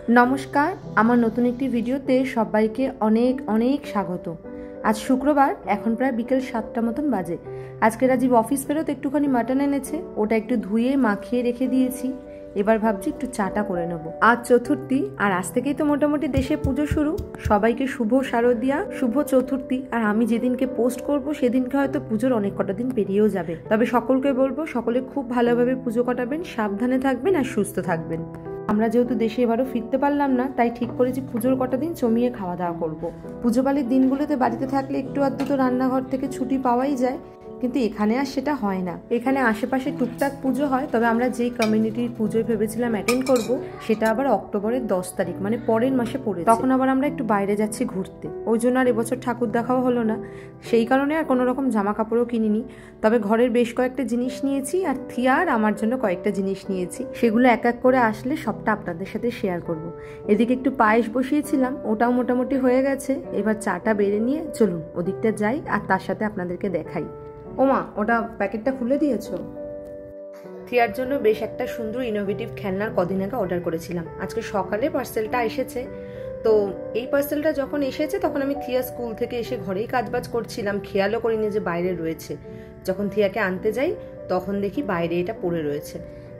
নমস্কার, আমার নতুন একটি ভিডিওতে সবাইকে অনেক অনেক স্বাগত। আজ শুক্রবার, এখন প্রায় বিকেল 7টা মতন বাজে। আজকে রাজীব অফিস ফেরত একটুখানি মাটন এনেছে, ওটা একটু ধুয়ে মাখিয়ে রেখে দিয়েছি। এবার ভাবছি একটু চাটা করে নেবো। আজ চতুর্থী, আর আজ থেকেই তো মোটামুটি দেশে পুজো শুরু। সবাইকে শুভ শারদিয়া, শুভ চতুর্থী। আর আমি যেদিনকে পোস্ট করব সেদিনকে হয়তো পুজোর অনেক কটা দিন পেরিয়েও যাবে। তবে সকলকে বলবো, সকলে খুব ভালোভাবে পুজো কাটাবেন, সাবধানে থাকবেন আর সুস্থ থাকবেন। আমরা যেহেতু দেশে এবারও ফিরতে পারলাম না, তাই ঠিক করেছি পুজোর কটা দিন জমিয়ে খাওয়া দাওয়া করবো। পুজো বালির দিনগুলোতে বাড়িতে থাকলে একটু আধটু তো রান্নাঘর থেকে ছুটি পাওয়াই যায়, কিন্তু এখানে আর সেটা হয় না। এখানে আশেপাশে টুকটাক পুজো হয়, তবে আমরা যেই কমিউনিটির পুজোয় ভেবেছিলাম অ্যাটেন্ড করব, সেটা আবার অক্টোবরের 10 তারিখ, মানে পরের মাসে পড়ে। তখন আবার আমরা একটু বাইরে যাচ্ছি ঘুরতে, ওই জন্য আর এবছর ঠাকুর দেখাও হলো না। সেই কারণে আর কোনো রকম জামা কাপড়ও কিনিনি, তবে ঘরের বেশ কয়েকটা জিনিস নিয়েছি, আর থিয়ার আমার জন্য কয়েকটা জিনিস নিয়েছি। সেগুলো এক এক করে আসলে সবটা আপনাদের সাথে শেয়ার করব। এদিকে একটু পায়েস বসিয়েছিলাম, ওটাও মোটামুটি হয়ে গেছে। এবার চাটা বেড়ে নিয়ে চলুন ওদিকটা যাই, আর তার সাথে আপনাদেরকে দেখাই। ওমা, ওটা প্যাকেটটা খুলে দিয়েছো? থিয়ার জন্য বেশ একটা সুন্দর ইনোভেটিভ খেলনার কদিন আগে অর্ডার করেছিলাম। আজকে সকালে পার্সেলটা এসেছে। তো এই পার্সেলটা যখন এসেছে তখন আমি থিয়া স্কুল থেকে এসে ঘরেই কাজবাজ করছিলাম, খেয়ালও করিনি যে বাইরে রয়েছে। যখন থিয়াকে আনতে যাই তখন দেখি বাইরে এটা পড়ে রয়েছে।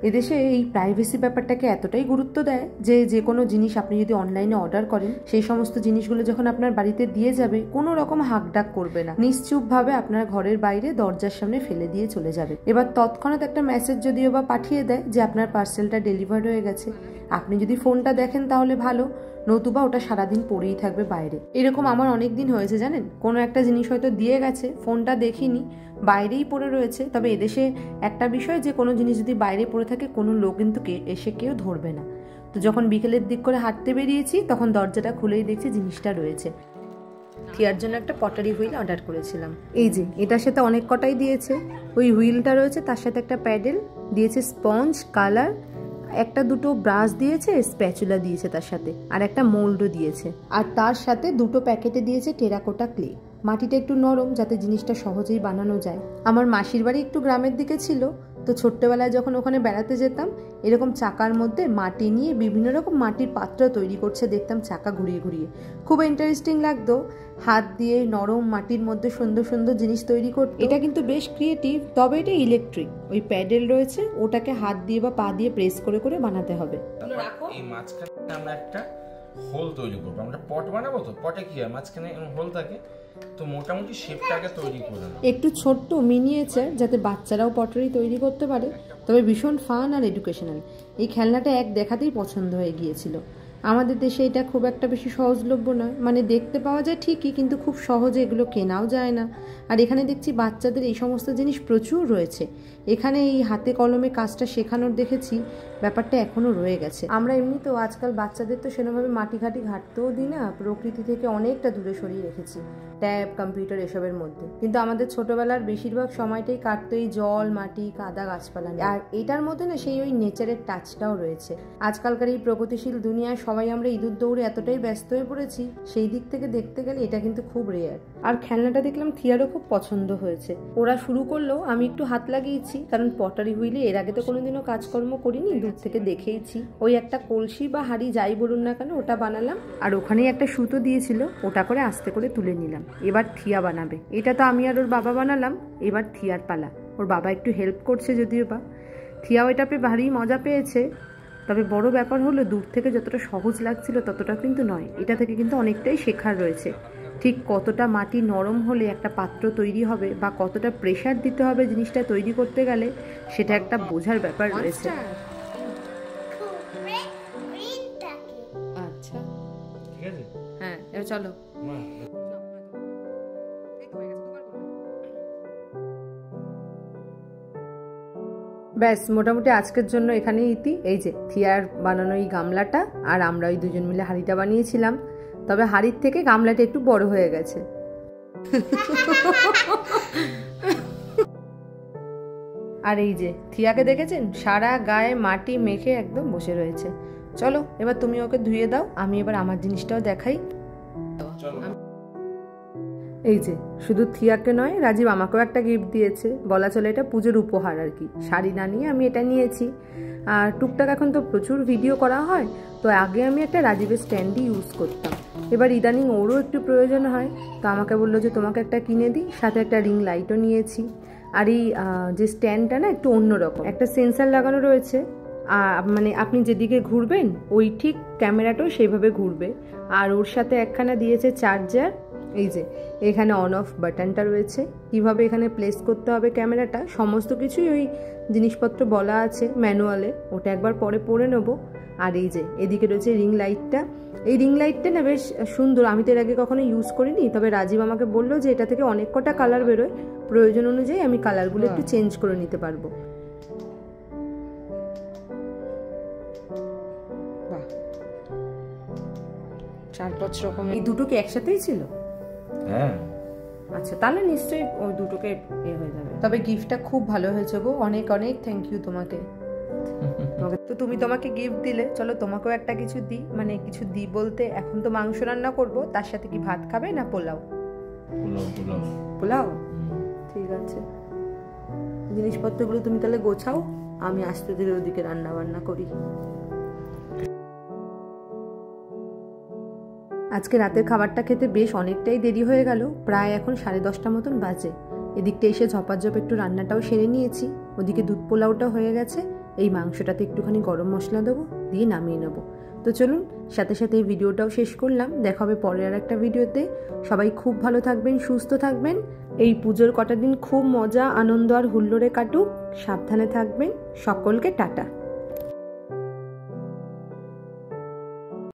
এদেশে এই প্রাইভেসি ব্যাপারটাকে এতটাই গুরুত্ব দেয় যে যে কোনো জিনিস আপনি যদি অনলাইনে অর্ডার করেন, সেই সমস্ত জিনিসগুলো যখন আপনার বাড়িতে দিয়ে যাবে, কোনো রকম হাঁকডাক করবে না, নিশ্চুপভাবে আপনার ঘরের বাইরে দরজার সামনে ফেলে দিয়ে চলে যাবে। এবার তৎক্ষণাৎ একটা মেসেজ যদিও বা পাঠিয়ে দেয় যে আপনার পার্সেলটা ডেলিভার হয়ে গেছে। আপনি যদি ফোনটা দেখেন তাহলে ভালো, নতুবা ওটা সারাদিন পড়েই থাকবে বাইরে। এরকম আমার অনেক দিন হয়েছে জানেন, কোনো একটা জিনিস হয়তো দিয়ে গেছে, ফোনটা দেখিনি, বাইরেই পড়ে রয়েছে। তবে এদেশে একটা বিষয়, যে কোনো জিনিস যদি বাইরে পড়ে থাকে কোনো লোক কিন্তু এসে কেউ ধরবে না। তো যখন বিকেলের দিক করে হাঁটতে বেরিয়েছি তখন দরজাটা খুলেই দেখছি জিনিসটা রয়েছে। থিয়ার জন্য একটা পটারি হুইল অর্ডার করেছিলাম। এই যে এটার সাথে অনেক কটাই দিয়েছে। ওই হুইলটা রয়েছে, তার সাথে একটা প্যাডেল দিয়েছে, স্পঞ্জ, কালার, একটা দুটো ব্রাশ দিয়েছে, স্প্যাচুলা দিয়েছে তার সাথে, আর একটা মোল্ডও দিয়েছে। আর তার সাথে দুটো প্যাকেটে দিয়েছে টেরাকোটা ক্লে। মাটিটা একটু নরম, যাতে জিনিসটা সহজেই বানানো যায়। আমার মাসির বাড়ি একটু গ্রামের দিকে ছিল, তো ছোট্টবেলায় যখন ওখানে বেড়াতে যেতাম, এরকম চাকার মধ্যে মাটি নিয়ে বিভিন্ন রকম মাটির পাত্র তৈরি করছে দেখতাম, চাকা ঘুরিয়ে ঘুরিয়ে। খুব ইন্টারেস্টিং লাগতো, হাত দিয়ে নরম মাটির মধ্যে সুন্দর সুন্দর জিনিস তৈরি করতো। এটা কিন্তু বেশ ক্রিয়েটিভ, তবে এটা ইলেকট্রিক। ওই প্যাডেল রয়েছে, ওটাকে হাত দিয়ে বা পা দিয়ে প্রেস করে করে বানাতে হবে। এই মাঝখানে আমরা একটা হোল তৈরি করবো। আমরা পট বানাবো, তো পটে কি হয়, মাঝখানে হোল থাকে, তো মোটামুটি শেপটাকে তৈরি করে নেব। একটু ছোট্ট মিনিয়েচার, যাতে বাচ্চারাও পটারি তৈরি করতে পারে, তবে ভীষণ ফান আর এডুকেশনাল। এই খেলনাটা এক দেখাতেই পছন্দ হয়ে গিয়েছিল। আমাদের দেশে এটা খুব একটা বেশি সহজলভ্য নয়, মানে দেখতে পাওয়া যায় ঠিকই, কিন্তু খুব সহজে এগুলো কেনাও যায় না। আর এখানে দেখছি বাচ্চাদের এই সমস্ত জিনিস প্রচুর রয়েছে। এখানে এই হাতে কলমে কাজটা শেখানোর দেখেছি, ব্যাপারটা এখনও রয়ে গেছে। আমরা এমনিতেও আজকাল বাচ্চাদের তো সেরকমভাবে মাটি ঘাটি ঘাটতেও দিই না, প্রকৃতি থেকে অনেকটা দূরে সরিয়ে রেখেছি, ট্যাব, কম্পিউটার এসবের মধ্যে। কিন্তু আমাদের ছোটবেলার বেশিরভাগ সময়টাই কাটতো এই জল, মাটি, কাদা, গাছপালা। আর এটার মধ্যে না সেই ওই নেচারের টাচটাও রয়েছে। আজকালকার এই প্রগতিশীল দুনিয়ায় সবাই আমরা ইঁদুর দৌড়ে এতটাই ব্যস্ত হয়ে পড়েছি, সেই দিক থেকে দেখতে গেলে এটা কিন্তু খুব রেয়ার। আর খেলনাটা দেখলাম থিয়ারও খুব পছন্দ হয়েছে। ওরা শুরু করলেও আমি একটু হাত লাগিয়েছি, কারণ পটারি হুইলে এর আগে তো কোনোদিনও কাজকর্ম করিনি, দূর থেকে দেখেইছি। ওই একটা কলসি বা হাঁড়ি যাই বলুন না কেন, ওটা বানালাম। আর ওখানেই একটা সুতো দিয়েছিল, ওটা করে আস্তে করে তুলে নিলাম। এবার থিয়া বানাবে। এটা তো আমি আর ওর বাবা বানালাম, এবার থিয়ার পালা। ওর বাবা একটু হেল্প করছে যদিও বা। থিয়াও এটা পেয়ে ভারী মজা পেয়েছে। তবে বড় ব্যাপার হলো, দূর থেকে যতটা সহজ লাগছিল ততটা কিন্তু নয়, এটা থেকে কিন্তু অনেকটাই শেখার রয়েছে। ঠিক কতটা মাটি নরম হলে একটা পাত্র তৈরি হবে, বা কতটা প্রেশার দিতে হবে জিনিসটা তৈরি করতে গেলে, সেটা একটা বোঝার ব্যাপার রয়েছে। আচ্ছা, ঠিক আছে, হ্যাঁ, এবার চলো। ব্যাস, মোটামুটি আজকের জন্য এখানেই ইতি। এই যে থিয়ার বানানো এই গামলাটা, আর আমরা ওই দুজন মিলে হাঁড়িটা বানিয়েছিলাম। তবে হাঁড়ির থেকে গামলাটা একটু বড় হয়ে গেছে। আর এই যে থিয়াকে দেখেছেন, সারা গায়ে মাটি মেখে একদম বসে রয়েছে। চলো এবার তুমি ওকে ধুয়ে দাও, আমি এবার আমার জিনিসটাও দেখাই। এই যে শুধু থিয়াকে নয়, রাজীব আমাকেও একটা গিফট দিয়েছে, বলা চলে এটা পুজোর উপহার আর কি। শাড়ি না নিয়ে আমি এটা নিয়েছি। আর টুকটাক এখন তো প্রচুর ভিডিও করা হয়, তো আগে আমি একটা রাজীবের স্ট্যান্ডই ইউজ করতাম। এবার ইদানিং ওরও একটু প্রয়োজন হয়, তো আমাকে বললো যে তোমাকে একটা কিনে দিই, সাথে একটা রিং লাইটও নিয়েছি। আর এই যে স্ট্যান্ডটা না একটু অন্যরকম, একটা সেন্সার লাগানো রয়েছে, মানে আপনি যেদিকে ঘুরবেন ওই ঠিক ক্যামেরাটাও সেইভাবে ঘুরবে। আর ওর সাথে একখানা দিয়েছে চার্জার। এই যে এখানে অন অফ বাটনটা রয়েছে, কীভাবে এখানে প্লেস করতে হবে ক্যামেরাটা, সমস্ত কিছুই ওই জিনিসপত্র বলা আছে ম্যানুয়ালে, ওটা একবার পরে পড়ে নেবো। আর এই যে এদিকে রয়েছে রিং লাইটটা। এই রিং লাইটটা না বেশ সুন্দর, আমি তো এর আগে কখনো ইউজ করিনি, তবে রাজীব আমাকে বললো যে এটা থেকে অনেক কটা কালার বেরোয়, প্রয়োজন অনুযায়ী আমি কালারগুলো একটু চেঞ্জ করে নিতে পারবো। বাহ, 4-5 রকম। এই দুটো কি একসাথেই ছিল? হ্যাঁ। আচ্ছা, তাহলে নিশ্চয়ই ওই দুটোকে হয়ে যাবে। তবে গিফটটা খুব ভালো হয়েছে গো, অনেক অনেক থ্যাংক ইউ তোমাকে। তো তুমি তোমাকে গিফট দিলে, চলো তোমাকেও একটা কিছু দিই। মানে কিছু দিই বলতে, এখন তো মাংস রান্না করব, তার সাথে কি ভাত খাবে না পোলাও? পোলাও ঠিক আছে। জিনিসপত্রগুলো তুমি তাহলে গোছাও, আমি আস্তে ধীরে ওদিকে রান্না বান্না করি। আজকে রাতের খাবারটা খেতে বেশ অনেকটাই দেরি হয়ে গেল, প্রায় এখন 10:30 মতন বাজে। এদিকটা এসে ঝপাঝপ একটু রান্নাটাও সেরে নিয়েছি, ওদিকে দুধ পোলাওটা হয়ে গেছে। এই মাংসটাতে একটুখানি গরম মশলা দেবো, দিয়ে নামিয়ে নেবো। তো চলুন, সাথে সাথে এই ভিডিওটাও শেষ করলাম। দেখা হবে পরের আর একটা ভিডিওতে। সবাই খুব ভালো থাকবেন, সুস্থ থাকবেন। এই পুজোর কটা দিন খুব মজা, আনন্দ আর হুল্লোড়ে কাটুক। সাবধানে থাকবেন। সকলকে টাটা।